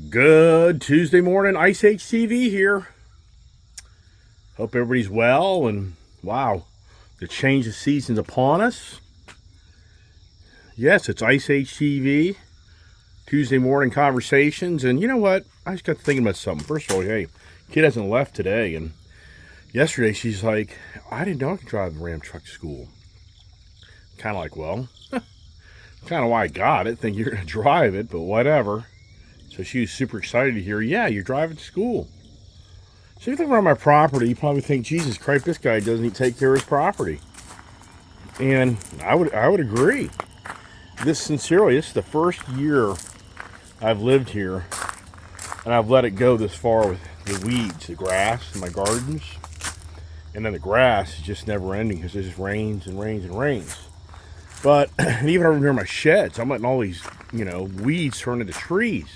Good Tuesday morning, Ice Age TV here. Hope everybody's well, and wow, the change of season's upon us. Yes, it's Ice Age TV, Tuesday morning conversations, and you know what? I just got thinking about something. First of all, hey, kid hasn't left today, and yesterday she's like, I didn't know I could drive the Ram truck to school. Kind of like, well, kind of why I got it, think you're going to drive it, but whatever. So she was super excited to hear, yeah, you're driving to school. So if you look around my property, you probably think, Jesus Christ, this guy doesn't even take care of his property. And I would agree. This is the first year I've lived here, and I've let it go this far with the weeds, the grass in my gardens. And then the grass is just never ending because it just rains and rains and rains. But even over here in my sheds, I'm letting all these, weeds turn into trees.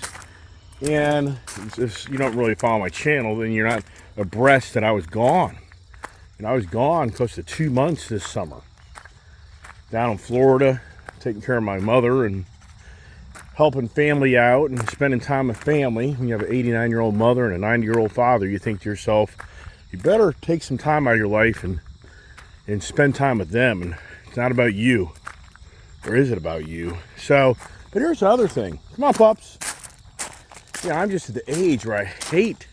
And if you don't really follow my channel, then you're not abreast that I was gone. And I was gone close to 2 months this summer. Down in Florida, taking care of my mother and helping family out and spending time with family. When you have an 89-year-old mother and a 90-year-old father, you think to yourself, you better take some time out of your life and spend time with them. And it's not about you. Or is it about you? So, but here's the other thing. Come on, pups. Yeah, I'm just at the age where I hate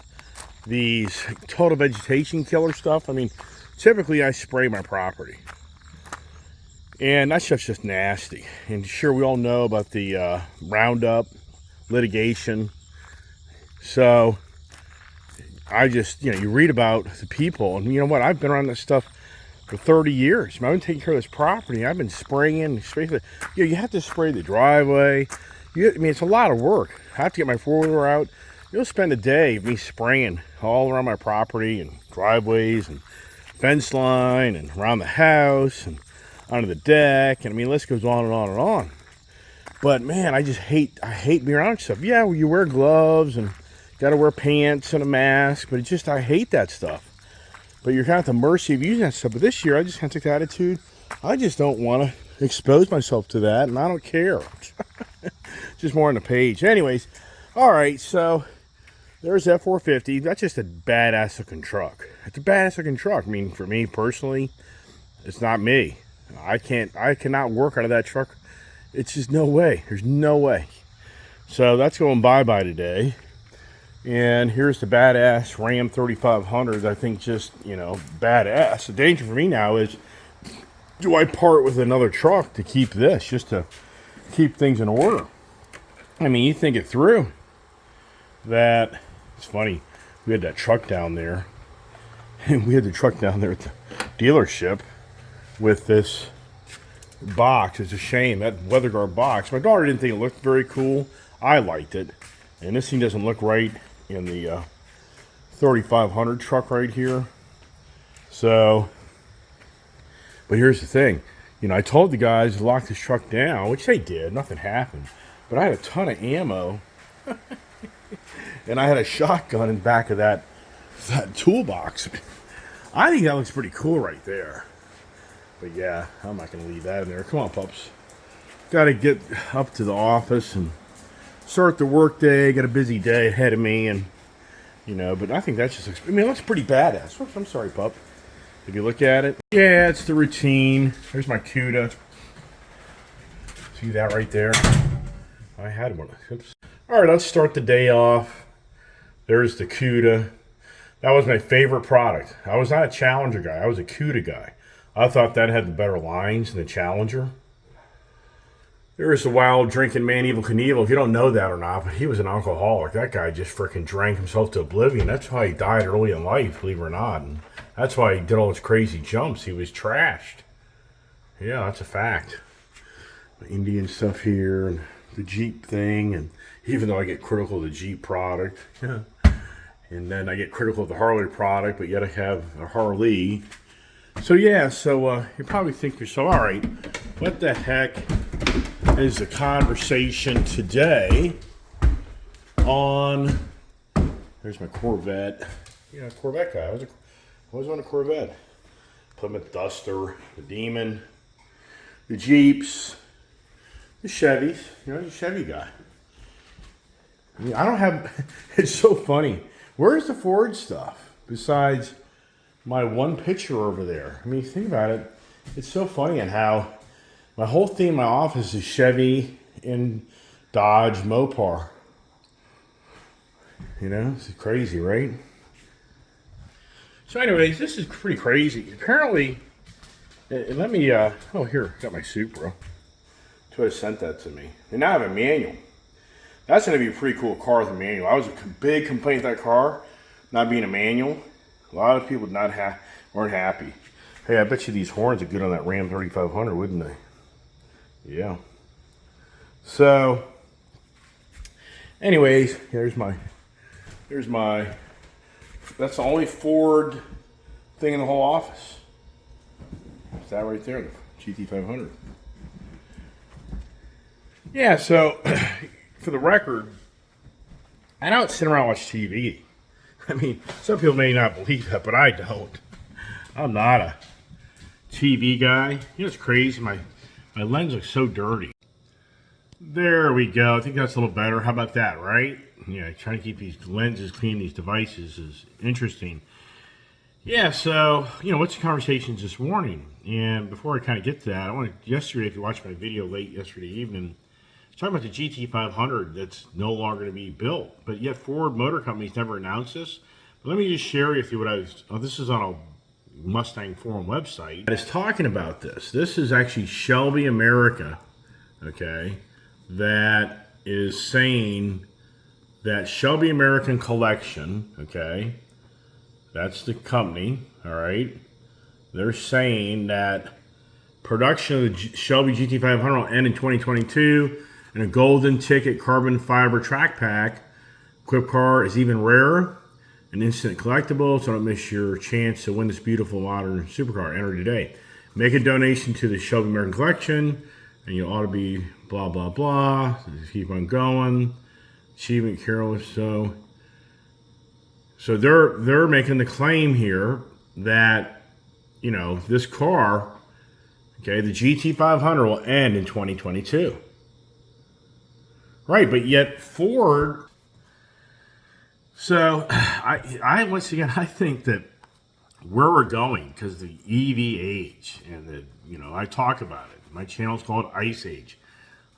these total vegetation killer stuff. I mean, typically I spray my property. And that stuff's just nasty. And sure, we all know about the Roundup litigation. So, I just, you read about the people. And you know what? I've been around this stuff for 30 years. I've been taking care of this property. I've been spraying. You have to spray the driveway. It's a lot of work. I have to get my four-wheeler out. You'll spend a day of me spraying all around my property and driveways and fence line and around the house and onto the deck. And the list goes on and on and on. But man, I hate being around stuff. Yeah, well, you wear gloves and got to wear pants and a mask, but I hate that stuff. But you're kind of at the mercy of using that stuff. But this year, I just kind of took the attitude, I just don't want to expose myself to that, and I don't care. Just more on the page. Anyways, all right, so there's F450. That's just a badass looking truck. It's a badass looking truck. For me personally, it's not me. I cannot work out of that truck. It's just no way. There's no way. So that's going bye-bye today. And here's the badass Ram 3500. I think just, badass. The danger for me now is, do I part with another truck to keep this, just to keep things in order? You think it through. It's funny, we had that truck down there, and we had the truck down there at the dealership with this box. It's a shame, that weather guard box. My daughter didn't think it looked very cool. I liked it. And this thing doesn't look right in the 3500 truck right here. So, but here's the thing. I told the guys to lock this truck down, which they did. Nothing happened. But I had a ton of ammo. And I had a shotgun in the back of that toolbox. I think that looks pretty cool right there. But yeah, I'm not going to leave that in there. Come on, pups. Got to get up to the office and start the work day. Got a busy day ahead of me. And, but I think that's just, it looks pretty badass. Whoops, I'm sorry, pup. If you look at it, yeah, it's the routine. There's my CUDA. See that right there? I had one. Oops. All right, let's start the day off. There's the CUDA. That was my favorite product. I was not a Challenger guy. I was a CUDA guy. I thought that had the better lines than the Challenger. There's the wild drinking man, Evel Knievel. If you don't know that or not, but he was an alcoholic. That guy just freaking drank himself to oblivion. That's why he died early in life, believe it or not. And that's why he did all his crazy jumps. He was trashed. Yeah, that's a fact. The Indian stuff here and the Jeep thing. And even though I get critical of the Jeep product, and then I get critical of the Harley product, but yet I have a Harley. So yeah, you probably think to yourself, all right, what the heck is the conversation today on, there's my Corvette. Yeah, Corvette guy. I was on a Corvette. Plymouth Duster, the Demon, the Jeeps, the Chevys. The Chevy guy. I don't have. It's so funny. Where's the Ford stuff besides my one picture over there? I mean, think about it. It's so funny and how my whole theme in my office is Chevy and Dodge Mopar. You know, it's crazy, right? So, anyways, this is pretty crazy. Apparently, let me. Oh, here, got my Supra. Toyota sent that to me. They now have a manual. That's going to be a pretty cool car with a manual. I was a big complaint with that car not being a manual. A lot of people weren't happy. Hey, I bet you these horns are good on that Ram 3500, wouldn't they? Yeah. So, anyways, here's my. That's the only Ford thing in the whole office. It's that right there, the GT500. Yeah, so for the record, I don't sit around and watch TV. I mean, some people may not believe that, but I don't. I'm not a TV guy. You know, it's crazy. My lens looks so dirty. There we go. I think that's a little better. How about that, right? Yeah, trying to keep these lenses clean, these devices is interesting. Yeah, so, you know, what's the conversations this morning? And before I kind of get to that, yesterday, if you watched my video late yesterday evening, I was talking about the GT500 that's no longer going to be built. But yet Ford Motor Company's never announced this. But let me just share with you what this is on a Mustang Forum website. It's talking about this. This is actually Shelby America, okay, that is saying that Shelby American Collection, okay, that's the company, all right, they're saying that production of the Shelby GT500 will end in 2022, and a golden ticket carbon fiber track pack equipped car is even rarer, an instant collectible, so don't miss your chance to win this beautiful modern supercar. Enter today. Make a donation to the Shelby American Collection, and you ought to be blah, blah, blah. Just keep on going. Achievement Carol. So they're making the claim here that, you know, this car, okay, the GT500 will end in 2022. Right, but yet Ford. So I once again, I think that where we're going, because the EV age, and the, you know, I talk about it. My channel's called Ice Age.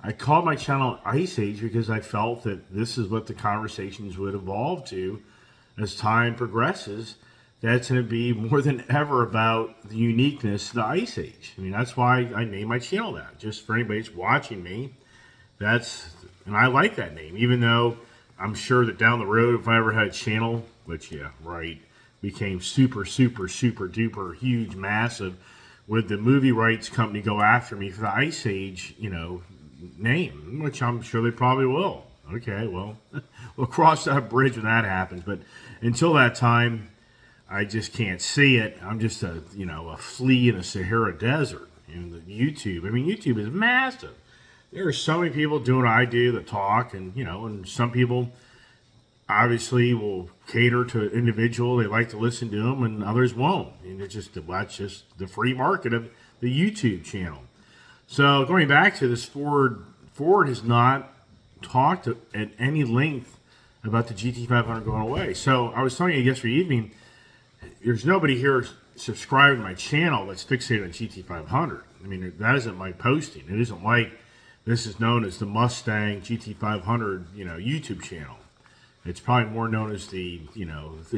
I called my channel Ice Age because I felt that this is what the conversations would evolve to as time progresses. That's going to be more than ever about the uniqueness of the Ice Age. I mean, that's why I named my channel that. Just for anybody that's watching me, and I like that name, even though I'm sure that down the road, if I ever had a channel, which, yeah, right, became super, super, super duper huge, massive, would the movie rights company go after me for the Ice Age, you know, name, which I'm sure they probably will. Okay, well, we'll cross that bridge when that happens. But until that time, I just can't see it. I'm just a flea in a Sahara desert. And YouTube, I mean, YouTube is massive. There are so many people doing what I do that talk, and, you know, and some people obviously will cater to an individual. They like to listen to them, and others won't. And that's just the free market of the YouTube channel. So going back to this, Ford has not talked at any length about the GT500 going away. So I was telling you yesterday evening, there's nobody here subscribed to my channel that's fixated on GT500. I mean, that isn't my posting. It isn't like this is known as the Mustang GT500, you know, YouTube channel. It's probably more known as the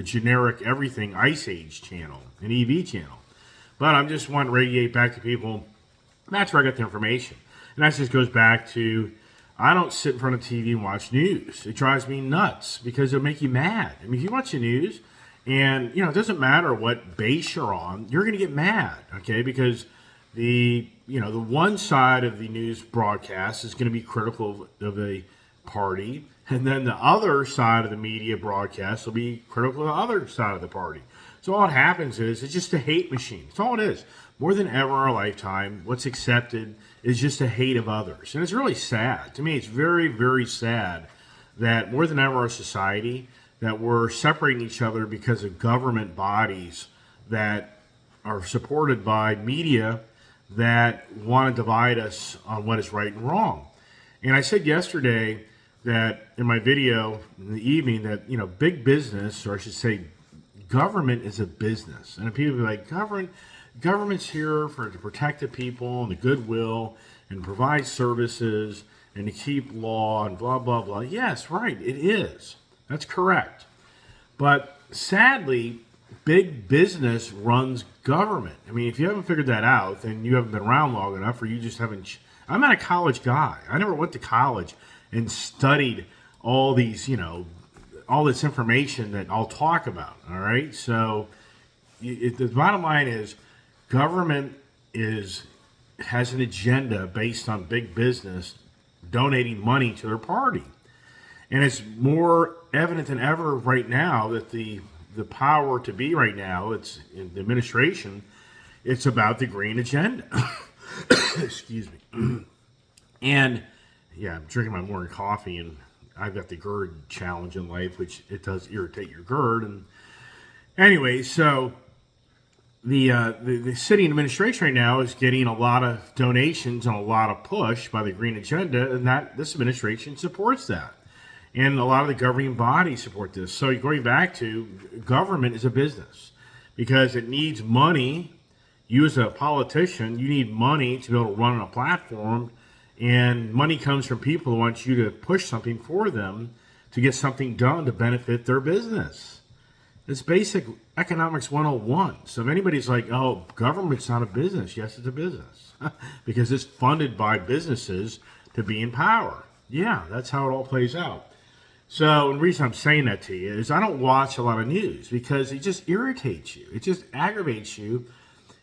generic everything Ice Age channel, an EV channel. But I'm just wanting to radiate back to people. That's where I got the information. And that just goes back to, I don't sit in front of TV and watch news. It drives me nuts because it'll make you mad. I mean, if you watch the news and, you know, it doesn't matter what base you're on, you're going to get mad, okay? Because the one side of the news broadcast is going to be critical of a party, and then the other side of the media broadcast will be critical of the other side of the party. So all it happens is it's just a hate machine. That's all it is. More than ever in our lifetime, what's accepted is just a hate of others. And it's really sad. To me, it's very, very sad that more than ever in our society, that we're separating each other because of government bodies that are supported by media that want to divide us on what is right and wrong. And I said yesterday that in my video in the evening that, big business, or I should say government is a business. And people be like, government's here to protect the people and the goodwill and provide services and to keep law and blah, blah, blah. Yes, right, it is. That's correct. But sadly, big business runs government. I mean, if you haven't figured that out, then you haven't been around long enough, or you just haven't. I'm not a college guy. I never went to college and studied all these, all this information that I'll talk about. All right. So the bottom line is government has an agenda based on big business donating money to their party. And it's more evident than ever right now that the power to be right now, it's in the administration, it's about the green agenda. Excuse me. And yeah, I'm drinking my morning coffee, and I've got the GERD challenge in life, which it does irritate your GERD. And anyway, so the city administration right now is getting a lot of donations and a lot of push by the green agenda, and that this administration supports that. And a lot of the governing bodies support this. So going back to government is a business because it needs money. You as a politician, you need money to be able to run on a platform, and money comes from people who want you to push something for them to get something done to benefit their business. It's basic economics 101. So if anybody's like, oh, government's not a business, yes, it's a business because it's funded by businesses to be in power. Yeah, that's how it all plays out. So the reason I'm saying that to you is I don't watch a lot of news because it just irritates you. It just aggravates you.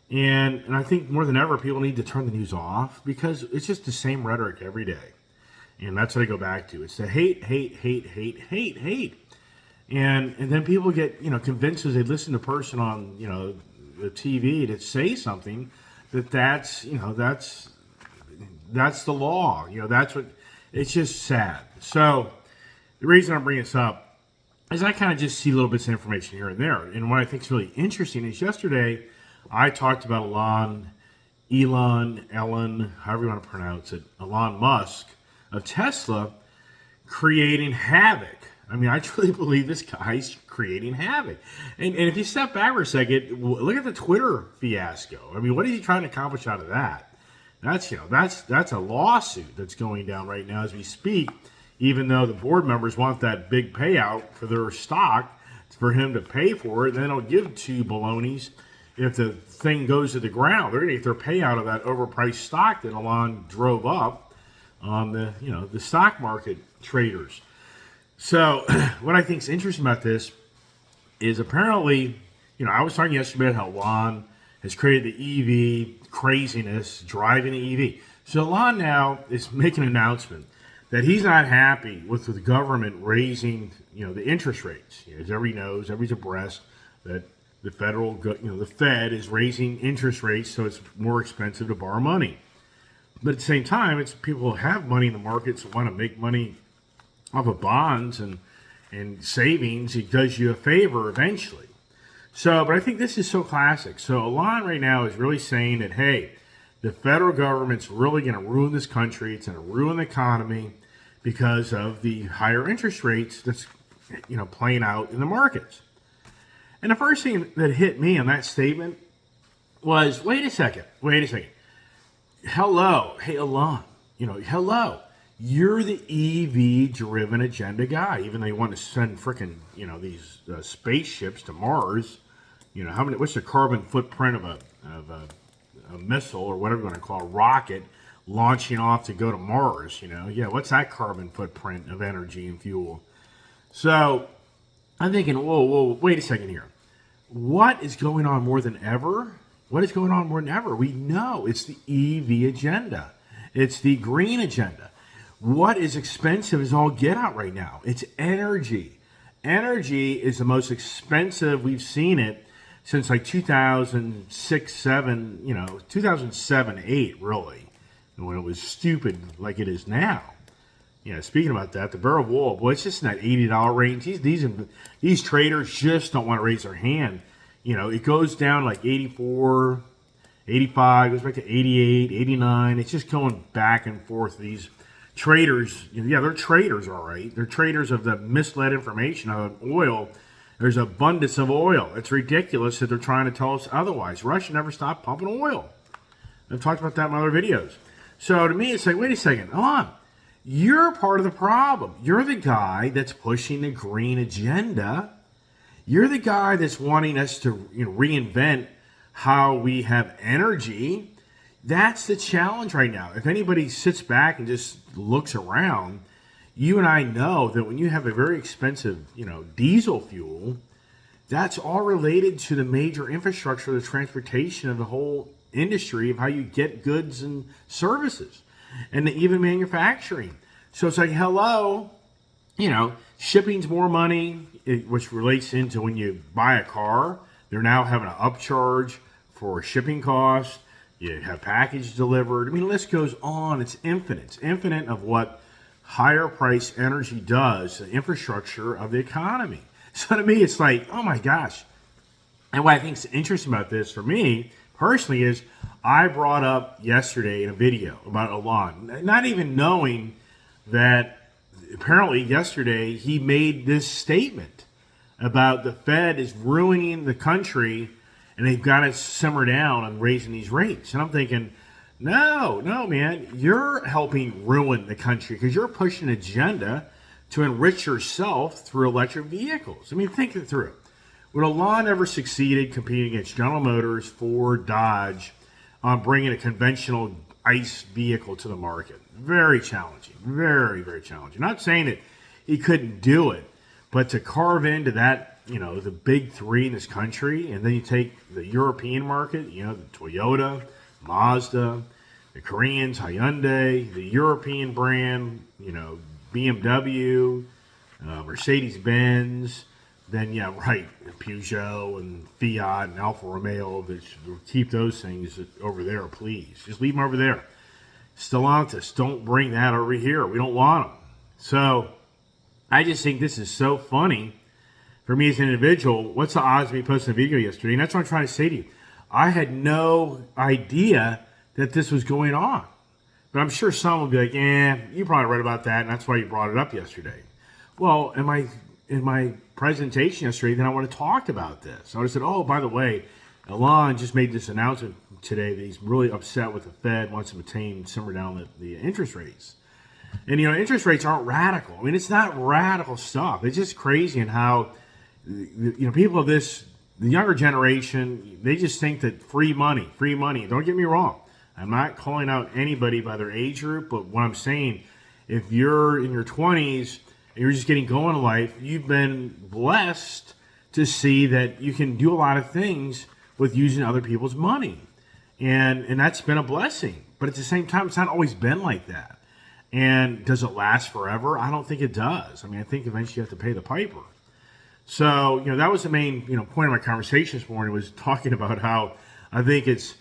And I think more than ever, people need to turn the news off because it's just the same rhetoric every day. And that's what I go back to. It's the hate, hate, hate, hate, hate, hate. And then people get, convinced as they listen to a person on, the TV to say something that's the law. That's what, it's just sad. So the reason I'm bringing this up is I kind of just see little bits of information here and there. And what I think is really interesting is yesterday I talked about Elon, however you want to pronounce it, Elon Musk of Tesla creating havoc. I mean, I truly believe this guy's creating havoc. And if you step back for a second, look at the Twitter fiasco. I mean, what is he trying to accomplish out of that? That's a lawsuit that's going down right now as we speak. Even though the board members want that big payout for their stock for him to pay for it, and then they'll give two balonies if the thing goes to the ground. They're going to get their payout of that overpriced stock that Elon drove up on the stock market traders. So what I think is interesting about this is apparently, I was talking yesterday about how Elon has created the EV craziness, driving the EV. So Elon now is making an announcement that he's not happy with the government raising, the interest rates. As everybody knows, everybody's abreast that the the Fed is raising interest rates, so it's more expensive to borrow money. But at the same time, it's people who have money in the markets who want to make money off of bonds and savings. It does you a favor eventually. So, but I think this is so classic. So Elon right now is really saying that, hey, the federal government's really going to ruin this country. It's going to ruin the economy because of the higher interest rates that's playing out in the markets. And the first thing that hit me on that statement was, wait a second. Hello, hey Elon, hello. You're the EV-driven agenda guy. Even though you want to send frickin' these spaceships to Mars, what's the carbon footprint of a missile or whatever you want to call a rocket launching off to go to Mars? What's that carbon footprint of energy and fuel? So I'm thinking, whoa, wait a second here. What is going on more than ever? We know it's the EV agenda. It's the green agenda. What is expensive is all get out right now. It's energy. Energy is the most expensive we've seen it since like 2006, 2007, 8, really, when it was stupid like it is now. Speaking about that, the barrel of oil, boy, it's just in that $80 range. These traders just don't want to raise their hand. It goes down like 84, 85, goes back to 88, 89. It's just going back and forth. These traders, yeah, they're traders, all right. They're traders of the misled information of oil. There's abundance of oil. It's ridiculous that they're trying to tell us otherwise. Russia never stopped pumping oil. I've talked about that in my other videos. So to me, it's like, wait a second, hold on. You're part of the problem. You're the guy that's pushing the green agenda. You're the guy that's wanting us to reinvent how we have energy. That's the challenge right now. If anybody sits back and just looks around, you and I know that when you have a very expensive, diesel fuel, that's all related to the major infrastructure, the transportation of the whole industry of how you get goods and services, and even manufacturing. So it's like, hello, shipping's more money, which relates into when you buy a car. They're now having an upcharge for shipping costs. You have package delivered. I mean, the list goes on. It's infinite. It's infinite of what higher price energy does to the infrastructure of the economy. So to me, it's like, oh my gosh. And what I think is interesting about this for me personally is I brought up yesterday in a video about Elon, not even knowing that apparently yesterday he made this statement about the Fed is ruining the country and they've got to simmer down on raising these rates. And I'm thinking, no, man, you're helping ruin the country because you're pushing an agenda to enrich yourself through electric vehicles. I mean, think it through. Would Elon ever succeeded competing against General Motors, Ford, Dodge on bringing a conventional ICE vehicle to the market? Very challenging. Very, very challenging. Not saying that he couldn't do it, but to carve into that, the big three in this country, and then you take the European market, the Toyota, Mazda, the Koreans, Hyundai, the European brand, BMW, Mercedes-Benz, then, Peugeot and Fiat and Alfa Romeo, keep those things over there, please. Just leave them over there. Stellantis, don't bring that over here. We don't want them. So I just think this is so funny for me as an individual. What's the odds of me posting a video yesterday? And that's what I'm trying to say to you. I had no idea that this was going on. But I'm sure some will be like, you probably read about that, and that's why you brought it up yesterday. Well, in my presentation yesterday, then I would have talked about this. I would have said, oh, by the way, Elon just made this announcement today that he's really upset with the Fed, wants to simmer down the interest rates. And, interest rates aren't radical. I mean, it's not radical stuff. It's just crazy in how, people of the younger generation, they just think that free money. Don't get me wrong. I'm not calling out anybody by their age group, but what I'm saying, if you're in your 20s and you're just getting going in life, you've been blessed to see that you can do a lot of things with using other people's money. And that's been a blessing. But at the same time, it's not always been like that. And does it last forever? I don't think it does. I mean, I think eventually you have to pay the piper. So, that was the main, point of my conversation this morning, was talking about how I think it's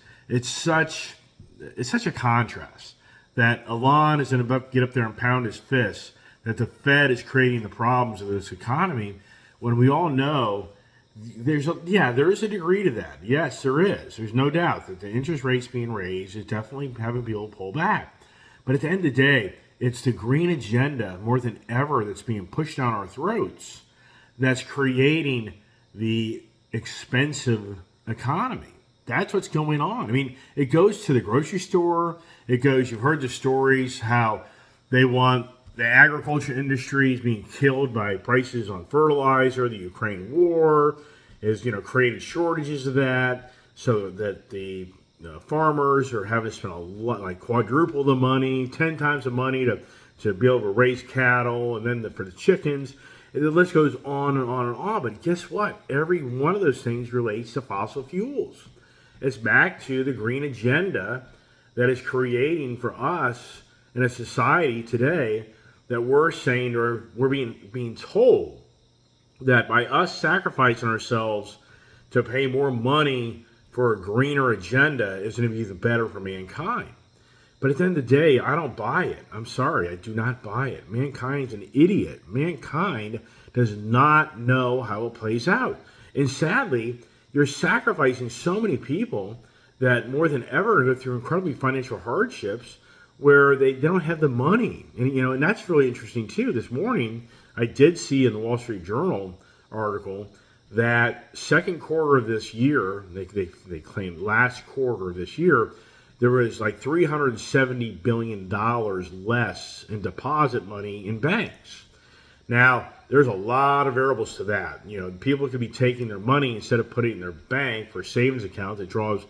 such a contrast that Elon is going to get up there and pound his fist that the Fed is creating the problems of this economy, when we all know there is a degree to that. Yes, there is. There's no doubt that the interest rates being raised is definitely having people pull back. But at the end of the day, it's the green agenda more than ever that's being pushed down our throats that's creating the expensive economy. That's what's going on. I mean, it goes to the grocery store. You've heard the stories how they want the agriculture industry is being killed by prices on fertilizer. The Ukraine war has, created shortages of that, so that the farmers are having to spend a lot, like quadruple the money, 10 times the money to be able to raise cattle, and then for the chickens. And the list goes on and on and on. But guess what? Every one of those things relates to fossil fuels. It's back to the green agenda that is creating for us in a society today that we're saying, or we're being told that by us sacrificing ourselves to pay more money for a greener agenda is going to be the better for mankind. But at the end of the day, I don't buy it. I'm sorry, I do not buy it. Mankind's an idiot. Mankind does not know how it plays out. And sadly, you're sacrificing so many people that more than ever go through incredibly financial hardships, where they don't have the money. And, and that's really interesting too. This morning, I did see in the Wall Street Journal article that second quarter of this year, they claim last quarter of this year, there was like $370 billion less in deposit money in banks. Now, there's a lot of variables to that. People could be taking their money instead of putting it in their bank for a savings account that draws,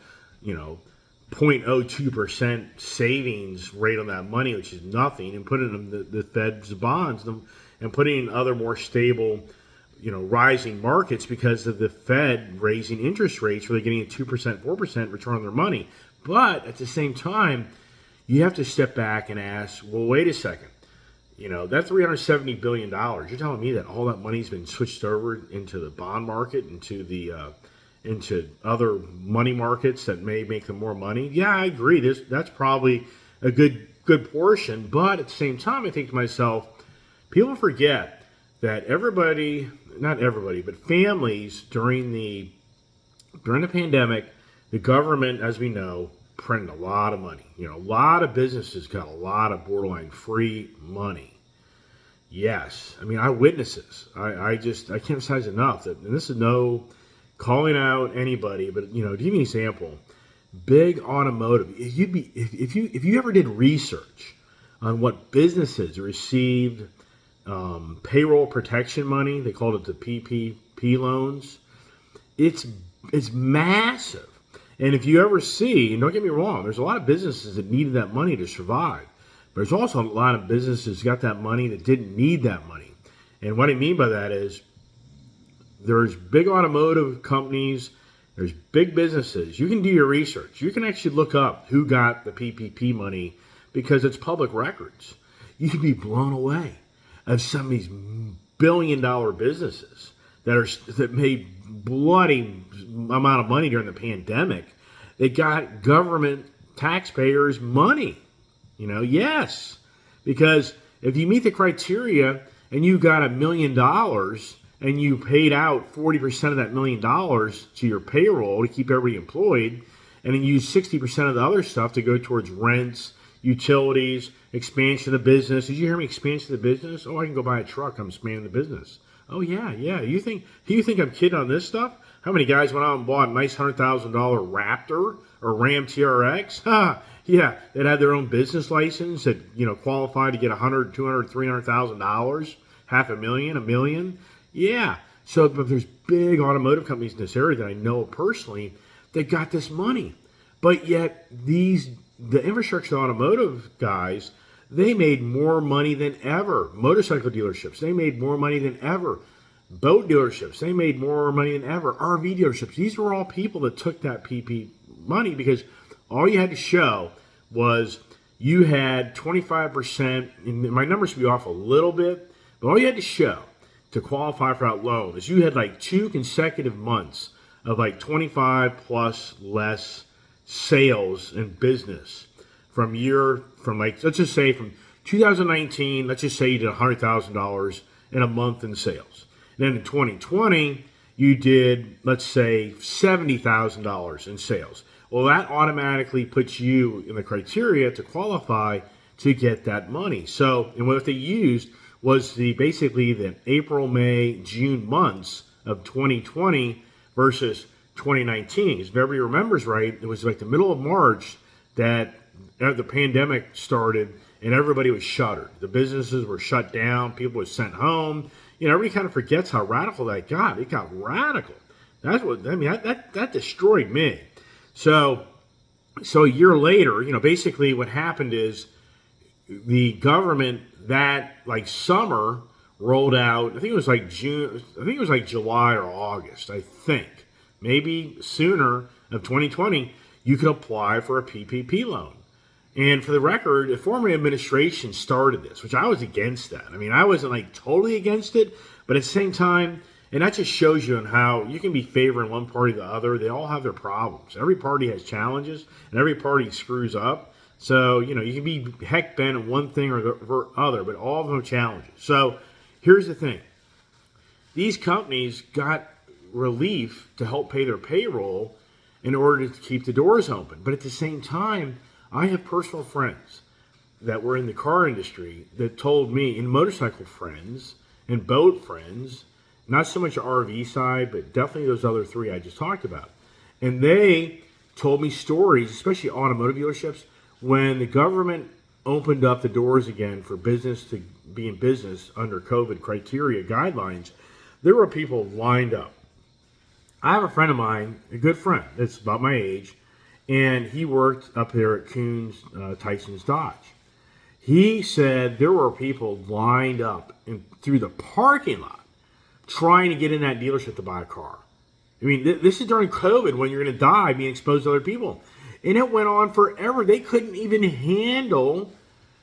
0.02% savings rate on that money, which is nothing, and putting it in the Fed's bonds and putting it in other more stable, rising markets because of the Fed raising interest rates where they're getting a 2%, 4% return on their money. But at the same time, you have to step back and ask, well, wait a second. That $370 billion, you're telling me that all that money's been switched over into the bond market, into other money markets that may make them more money? Yeah, I agree. That's probably a good portion. But at the same time, I think to myself, people forget that not everybody, but families during the pandemic, the government, as we know, printed a lot of money. A lot of businesses got a lot of borderline free money. Yes. I mean, I witness this. I can't emphasize enough that, and this is no calling out anybody, but, to give you an example, big automotive, if you ever did research on what businesses received payroll protection money, they called it the PPP loans, it's massive. And if you ever see, and don't get me wrong, there's a lot of businesses that needed that money to survive. But there's also a lot of businesses got that money that didn't need that money. And what I mean by that is there's big automotive companies, there's big businesses. You can do your research. You can actually look up who got the PPP money because it's public records. You can be blown away of some of these billion-dollar businesses that made bloody amount of money during the pandemic. They got government taxpayers' money. Yes, because if you meet the criteria and you got $1 million and you paid out 40% of that $1 million to your payroll to keep everybody employed, and then use 60% of the other stuff to go towards rents, utilities, expansion of the business. Did you hear me? Expansion of the business? Oh, I can go buy a truck. I'm expanding the business. Oh, yeah. You think I'm kidding on this stuff? How many guys went out and bought a nice $100,000 Raptor or Ram TRX? Yeah, that had their own business license that, qualified to get $100,000, $200,000, $300,000, $500,000, $1 million. Yeah. So, but there's big automotive companies in this area that I know personally that got this money. But yet the infrastructure automotive guys, they made more money than ever. Motorcycle dealerships, they made more money than ever. Boat dealerships, they made more money than ever. RV dealerships, these were all people that took that PP money because all you had to show was you had 25%, and my numbers would be off a little bit, but all you had to show to qualify for that loan is you had like 2 consecutive months of like 25 plus less sales in business from let's just say from 2019, let's just say you did $100,000 in a month in sales. And then in 2020, you did, let's say, $70,000 in sales. Well, that automatically puts you in the criteria to qualify to get that money. So, and what they used was basically the April, May, June months of 2020 versus 2019. Because if everybody remembers right, it was like the middle of March that the pandemic started and everybody was shuttered. The businesses were shut down. People were sent home. Everybody kind of forgets how radical that got. It got radical. That destroyed me. So a year later, basically what happened is the government that like summer rolled out, I think it was like June, I think it was like July or August, I think. Maybe sooner of 2020, you could apply for a PPP loan. And for the record, the former administration started this, which I was against that. I mean, I wasn't like totally against it, but at the same time, and that just shows you on how you can be favoring one party or the other. They all have their problems. Every party has challenges, and every party screws up. So, you can be heck bent on one thing or the other, but all of them have challenges. So here's the thing. These companies got relief to help pay their payroll in order to keep the doors open. But at the same time, I have personal friends that were in the car industry that told me, and motorcycle friends and boat friends, not so much the RV side, but definitely those other three I just talked about. And they told me stories, especially automotive dealerships, when the government opened up the doors again for business to be in business under COVID criteria guidelines, there were people lined up. I have a friend of mine, a good friend that's about my age, and he worked up there at Coons Tyson's Dodge. He said there were people lined up through the parking lot trying to get in that dealership to buy a car. I mean, this is during COVID when you're going to die being exposed to other people. And it went on forever. They couldn't even handle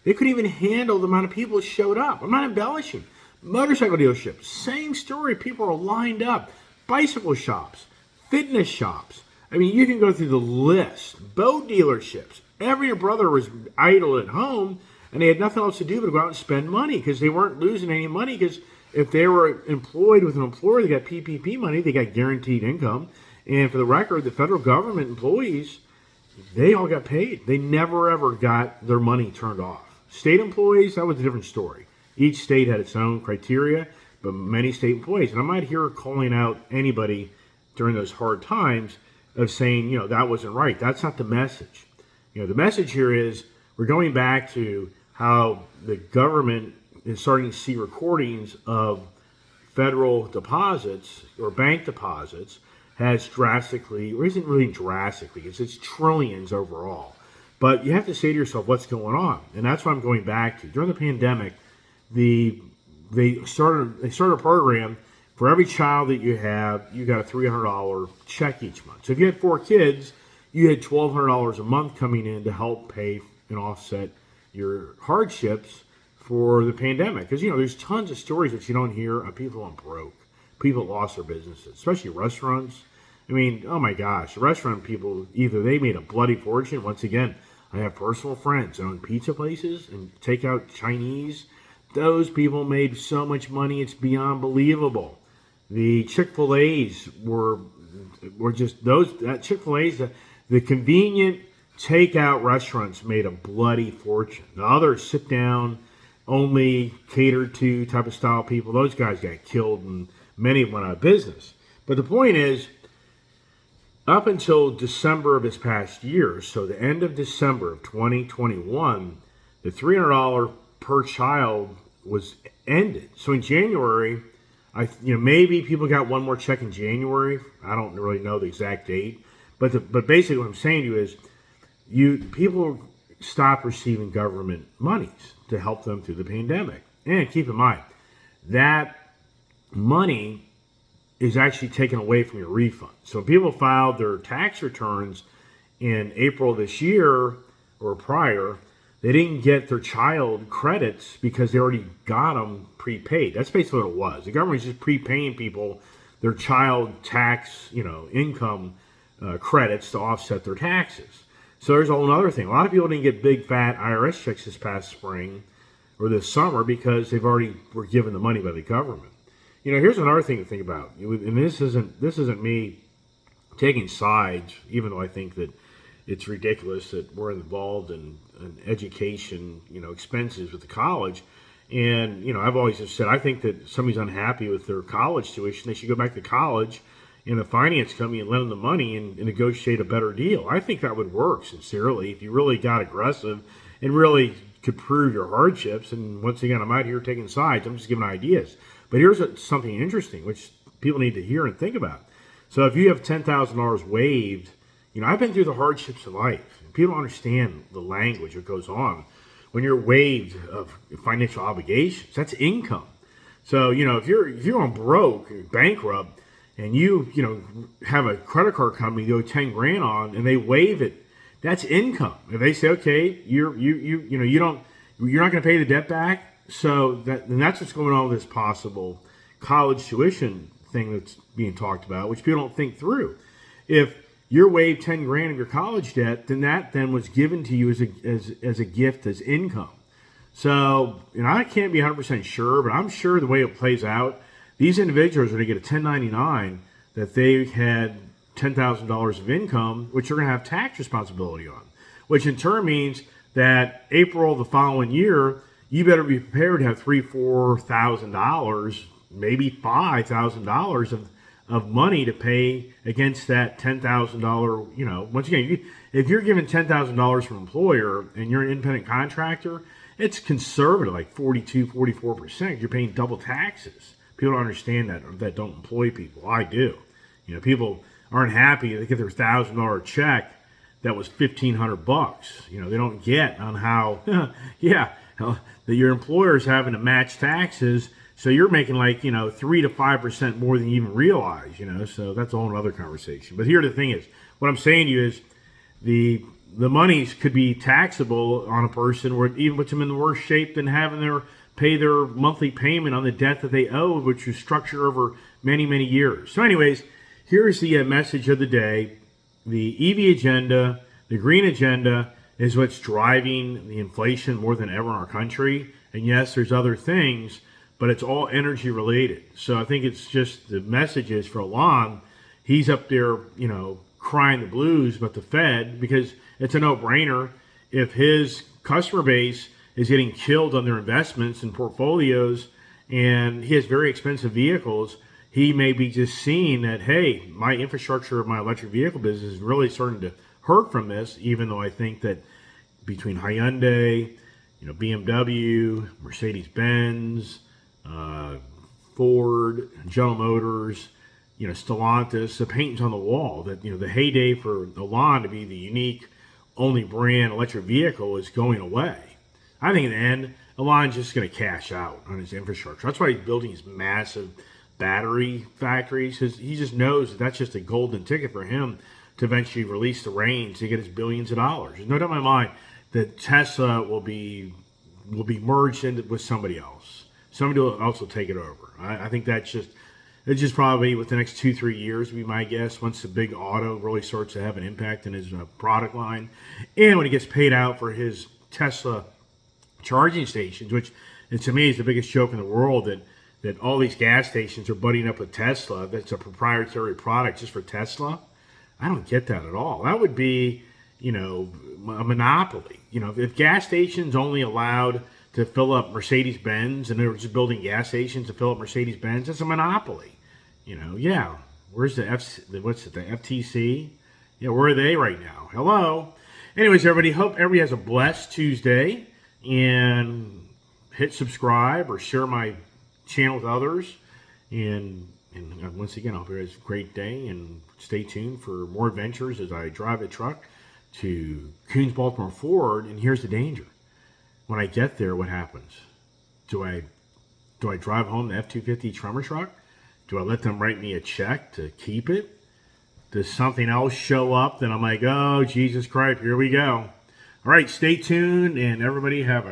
the amount of people that showed up. I'm not embellishing. Motorcycle dealerships, same story. People are lined up. Bicycle shops, fitness shops. I mean, you can go through the list. Boat dealerships. Every brother was idle at home, and they had nothing else to do but go out and spend money because they weren't losing any money, because if they were employed with an employer, they got PPP money, they got guaranteed income. And for the record, the federal government employees, they all got paid. They never, ever got their money turned off. State employees, that was a different story. Each state had its own criteria, but many state employees. And I'm not here calling out anybody during those hard times of saying, that wasn't right. That's not the message. The message here is we're going back to how the government is starting to see recordings of federal deposits or bank deposits has drastically, or isn't really drastically, it's trillions overall. But you have to say to yourself, what's going on? And that's what I'm going back to. During the pandemic, they started a program for every child that you have, you got a $300 check each month. So if you had 4 kids, you had $1,200 a month coming in to help pay and offset your hardships for the pandemic. Because, there's tons of stories that you don't hear of people going broke. People lost their businesses, especially restaurants. I mean, oh my gosh, restaurant people, either they made a bloody fortune. Once again, I have personal friends that own pizza places and take out Chinese. Those people made so much money, it's beyond believable. The Chick-fil-A's were just that Chick-fil-A's, the convenient takeout restaurants made a bloody fortune. The other sit down, only catered to type of style people, those guys got killed and many went out of business. But the point is, up until December of this past year, so the end of December of 2021, the $300 per child was ended. So in January, maybe people got one more check in January. I don't really know the exact date, but basically what I'm saying to you is, people stopped receiving government monies to help them through the pandemic. And keep in mind, that money is actually taken away from your refund. So when people filed their tax returns in April this year or prior, they didn't get their child credits because they already got them prepaid. That's basically what it was. The government was just prepaying people their child tax, income credits to offset their taxes. So there's a whole other thing. A lot of people didn't get big fat IRS checks this past spring or this summer because they've already were given the money by the government. Here's another thing to think about, and this isn't me taking sides, even though I think that it's ridiculous that we're involved in education, expenses with the college. And, I've always just said, I think that if somebody's unhappy with their college tuition, they should go back to college in a finance company and lend them the money and negotiate a better deal. I think that would work, sincerely, if you really got aggressive and really could prove your hardships. And once again, I'm out here taking sides. I'm just giving ideas. But here's something interesting, which people need to hear and think about. So if you have $10,000 waived, I've been through the hardships of life. People don't understand the language that goes on when you're waived of financial obligations. That's income. So, if you're on broke, bankrupt, and you have a credit card company you owe 10 grand on, and they waive it, that's income. If they say, okay, you're not going to pay the debt back, so that's what's going on with this possible college tuition thing that's being talked about, which people don't think through. If you're waived 10 grand of your college debt, then that was given to you as a gift, as income. So, I can't be 100% sure, but I'm sure the way it plays out, these individuals are going to get a 1099 that they had $10,000 of income, which you're going to have tax responsibility on, which in turn means that April the following year, you better be prepared to have $3,000-4,000, maybe $5,000 of money to pay against that $10,000. You know, once again, if you're given $10,000 from an employer and you're an independent contractor, it's conservative, like 42-44%. You're paying double taxes. People don't understand that don't employ people. I do. You know, people aren't happy. They get their $1,000 check that was $1,500. You know, they don't get on how, that your employer's having to match taxes, so you're making like 3 to 5% more than you even realize. You know, so that's a whole other conversation. But here the thing is, what I'm saying to you is the monies could be taxable on a person, where it even puts them in the worse shape than having pay their monthly payment on the debt that they owe, which was structured over many, many years. So anyways, here's the message of the day. The EV agenda, the green agenda, is what's driving the inflation more than ever in our country. And yes, there's other things, but it's all energy related. So I think it's just the messages for Elon. He's up there, crying the blues about the Fed, because it's a no-brainer. If his customer base is getting killed on their investments and portfolios, and he has very expensive vehicles, he may be just seeing that, hey, my infrastructure of my electric vehicle business is really starting to hurt from this, even though I think that between Hyundai, BMW, Mercedes-Benz, Ford, General Motors, Stellantis, the paint's on the wall, that, the heyday for Elon to be the unique only brand electric vehicle is going away. I think in the end, Elon's just going to cash out on his infrastructure. That's why he's building these massive battery factories, because he just knows that that's just a golden ticket for him to eventually release the reins to get his billions of dollars. There's no doubt in my mind that Tesla will be merged into with somebody else. Somebody else will take it over. I think it's just probably within the next 2-3 years, would be my guess, once the big auto really starts to have an impact in his product line, and when he gets paid out for his Tesla charging stations, which to me is the biggest joke in the world, that all these gas stations are buddying up with Tesla. That's a proprietary product just for Tesla. I don't get that at all. That would be, a monopoly. If gas stations only allowed to fill up Mercedes-Benz, and they were just building gas stations to fill up Mercedes-Benz, that's a monopoly. Where's the FTC? Yeah, where are they right now? Hello. Anyways, everybody, hope everybody has a blessed Tuesday, and hit subscribe or share my channel with others. And once again, I hope you guys have a great day, and stay tuned for more adventures as I drive a truck to Coons Baltimore Ford. And here's the danger. When I get there, what happens? Do I drive home the F-250 Tremor truck? Do I let them write me a check to keep it? Does something else show up? Then I'm like, oh, Jesus Christ, here we go. All right, stay tuned, and everybody have a